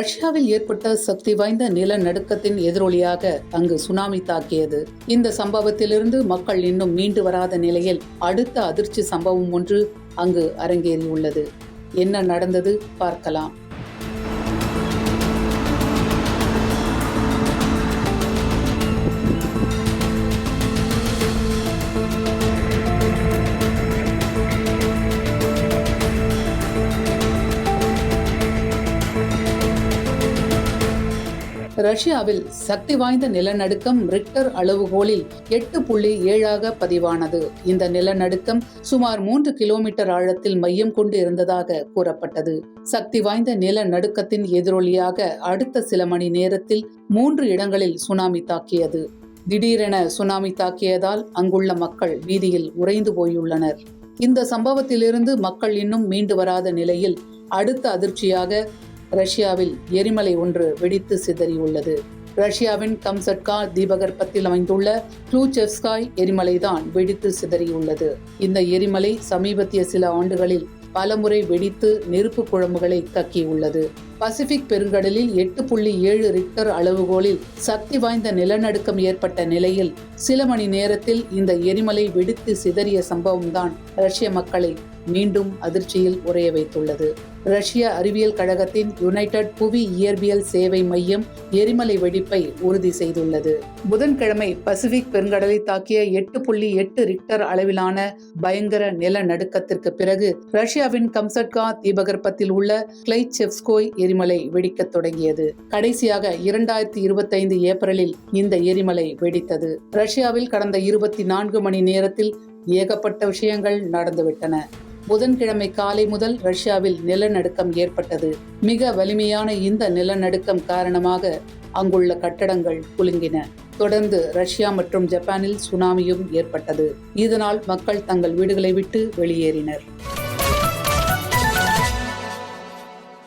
ரஷ்யாவில் ஏற்பட்ட சக்தி வாய்ந்த நிலநடுக்கத்தின் எதிரொலியாக அங்கு சுனாமி தாக்கியது. இந்த சம்பவத்திலிருந்து மக்கள் இன்னும் மீண்டு வராத நிலையில் அடுத்த அதிர்ச்சி சம்பவம் ஒன்று அங்கு அரங்கேறியுள்ளது. என்ன நடந்தது பார்க்கலாம். ரஷ்யாவில் சக்தி வாய்ந்த நிலநடுக்கம் ரிக்டர் அளவுகோலில் 8.7 பதிவானது. இந்த நிலநடுக்கம் சுமார் 3 கிலோமீட்டர் ஆழத்தில் மையம் கொண்டு இருந்ததாக கூறப்பட்டது. சக்தி வாய்ந்த நிலநடுக்கத்தின் எதிரொலியாக அடுத்த சில மணி நேரத்தில் 3 இடங்களில் சுனாமி தாக்கியது. திடீரென சுனாமி தாக்கியதால் அங்குள்ள மக்கள் வீதியில் உறைந்து போயுள்ளனர். இந்த சம்பவத்திலிருந்து மக்கள் இன்னும் மீண்டு வராத நிலையில் அடுத்த அதிர்ச்சியாக ரஷ்யாவில் எரிமலை ஒன்று வெடித்து சிதறியுள்ளது. ரஷ்யாவின் கம்சட்கா தீபகற்பத்தில் அமைந்துள்ள க்ளூச்செவ்ஸ்காய் எரிமலைதான் வெடித்து சிதறியுள்ளது. இந்த எரிமலை சமீபத்திய சில ஆண்டுகளில் பலமுறை வெடித்து நெருப்பு குழம்புகளை கக்கியுள்ளது. பசிபிக் பெருங்கடலில் 8.7 ரிக்டர் அளவுகோலில் சக்தி வாய்ந்த நிலநடுக்கம் ஏற்பட்ட நிலையில் சில மணி நேரத்தில் இந்த எரிமலை வெடித்து சிதறிய சம்பவம்தான் ரஷ்ய மக்களை மீண்டும் அதிர்ச்சியில் உறைய வைத்துள்ளது. ரஷ்ய அறிவியல் கழகத்தின் யுனைடெட் புவி இயற்பியல் சேவை மையம் எரிமலை வெடிப்பை உறுதி செய்துள்ளது. புதன்கிழமை பசிபிக் பெருங்கடலை தாக்கிய 8.8 ரிக்டர் அளவிலான பயங்கர நிலநடுக்கத்திற்கு பிறகு ரஷ்யாவின் கம்சட்கா தீபகற்பத்தில் உள்ள க்ளைச்செவ்ஸ்கோய் எரிமலை வெடிக்கத் தொடங்கியது. கடைசியாக 2025 ஏப்ரலில் இந்த எரிமலை வெடித்தது. ரஷ்யாவில் கடந்த 24 மணி நேரத்தில் ஏகப்பட்ட விஷயங்கள் நடந்துவிட்டன. புதன்கிழமை காலை முதல் ரஷ்யாவில் நிலநடுக்கம் ஏற்பட்டது. மிக வலிமையான இந்த நிலநடுக்கம் காரணமாக அங்குள்ள கட்டடங்கள் குலுங்கின. தொடர்ந்து ரஷ்யா மற்றும் ஜப்பானில் சுனாமியும் ஏற்பட்டது. இதனால் மக்கள் தங்கள் வீடுகளை விட்டு வெளியேறினர்.